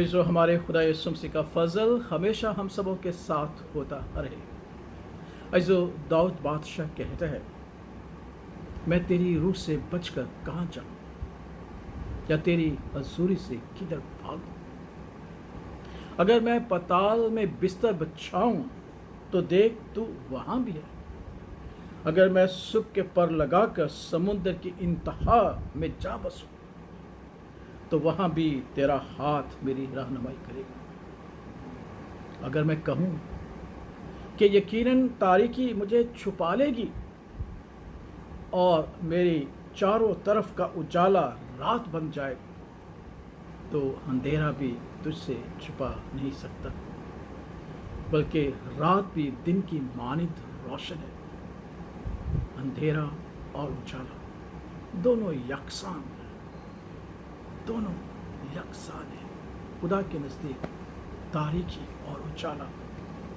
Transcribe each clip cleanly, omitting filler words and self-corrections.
जो हमारे खुदा यीशु मसीह का फजल हमेशा हम सबों के साथ होता रहे। जो दाऊद बादशाह कहता है, मैं तेरी रूह से बचकर कहाँ जाऊँ, या तेरी हजूरी से किधर भागूं। अगर मैं पाताल में बिस्तर बिछाऊं तो देख तू वहाँ भी है। अगर मैं सुबह के पर लगाकर समुद्र की इंतहा में जा बसूं तो वहाँ भी तेरा हाथ मेरी रहनुमाई करेगा। अगर मैं कहूँ कि यकीनन तारीकी मुझे छुपा लेगी और मेरी चारों तरफ का उजाला रात बन जाएगा, तो अंधेरा भी तुझसे छुपा नहीं सकता, बल्कि रात भी दिन की मानिंद रोशन है। अंधेरा और उजाला दोनों यकसान है। खुदा के नज़दीक तारीकी और उजाला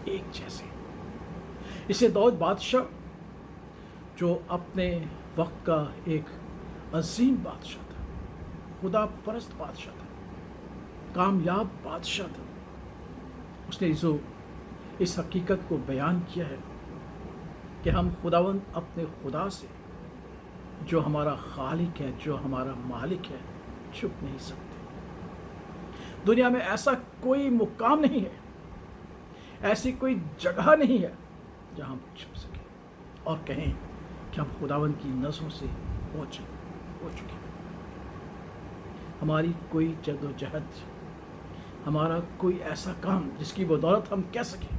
एक जैसे। इसे दाऊद बादशाह, जो अपने वक्त का एक अजीम बादशाह था, खुदा परस्त बादशाह था, कामयाब बादशाह था, उसने जो इस हकीकत को बयान किया है कि हम खुदावंद अपने खुदा से, जो हमारा खालिक है, जो हमारा मालिक है, छुप नहीं सकते। दुनिया में ऐसा कोई मुकाम नहीं है, ऐसी कोई जगह नहीं है जहां हम छुप सकें और कहें कि हम खुदावंद की नज़रों से हो चुके। हमारी कोई जद्दोजहद, हमारा कोई ऐसा काम जिसकी बदौलत हम कह सकें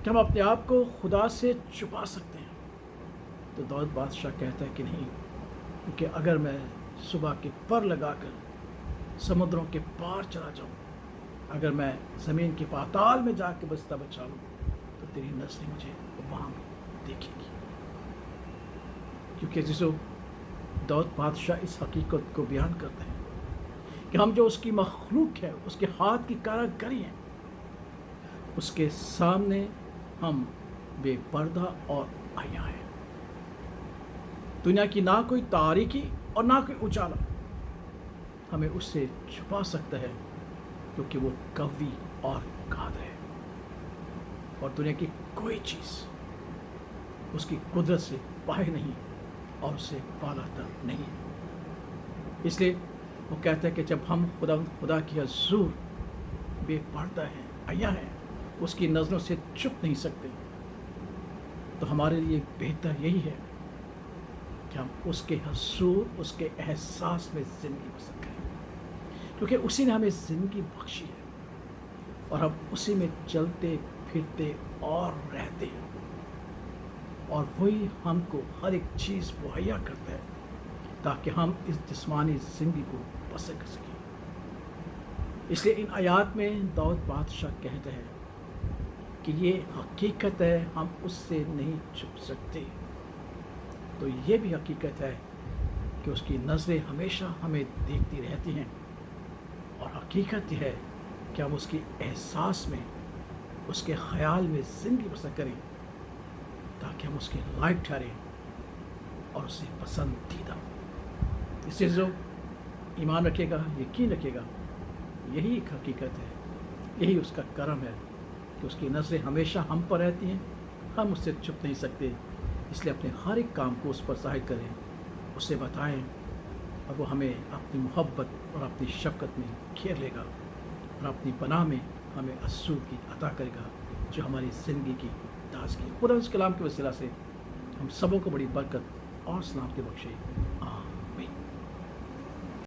कि हम अपने आप को खुदा से छुपा सकते हैं, तो दाऊद बादशाह कहता है कि नहीं, क्योंकि अगर मैं सुबह के पर लगाकर समुद्रों के पार चला जाऊं, अगर मैं ज़मीन के पाताल में जाके बस्ता बचा लूँ, तो तेरी नज़रें मुझे वहाँ भी देखेगी। क्योंकि जिसो दाऊद बादशाह इस हकीकत को बयान करते हैं कि हम जो उसकी मखलूक है, उसके हाथ की कारीगरी है, उसके सामने हम बेपर्दा और आया है। दुनिया की ना कोई तारीकी और ना कोई उजाला हमें उससे छुपा सकता है, क्योंकि वो कवि और कादर है, और दुनिया की कोई चीज़ उसकी कुदरत से पाए नहीं और उससे पालातर नहीं। इसलिए वो कहता है कि जब हम खुदा की हजूर बेपर्दा हैं, आया है, उसकी नज़रों से छुप नहीं सकते, तो हमारे लिए बेहतर यही है कि हम उसके हजूर, उसके एहसास में ज़िंदगी बसर करें, क्योंकि उसी ने हमें ज़िंदगी बख्शी है और हम उसी में चलते फिरते और रहते हैं, और वही हमको हर एक चीज़ मुहैया करता है ताकि हम इस जिस्मानी ज़िंदगी को बसर कर सकें। इसलिए इन आयात में दाऊद बादशाह कहते हैं कि ये हकीकत है, हम उससे नहीं छुप सकते, तो ये भी हकीकत है कि उसकी नज़रें हमेशा हमें देखती रहती हैं, और हकीकत यह है कि हम उसके एहसास में, उसके ख़याल में ज़िंदगी बसर करें ताकि हम उसके लायक ठहरें और उसे पसंदीदा। इससे जो ईमान रखेगा, यकीन रखेगा, यही एक हकीकत है, यही उसका करम है कि उसकी नज़रें हमेशा हम पर रहती हैं, हम उससे छुप नहीं सकते। इसलिए अपने हर एक काम को उस पर ज़ाहिर करें, उसे बताएं, और वो हमें अपनी मोहब्बत और अपनी शफ़क़त में घेर लेगा और अपनी पनाह में हमें अस्सूर की अता करेगा, जो हमारी ज़िंदगी की ताज़गी। खुदा उस कलाम के वसीला से हम सबों को बड़ी बरकत और सलामती बख्शे।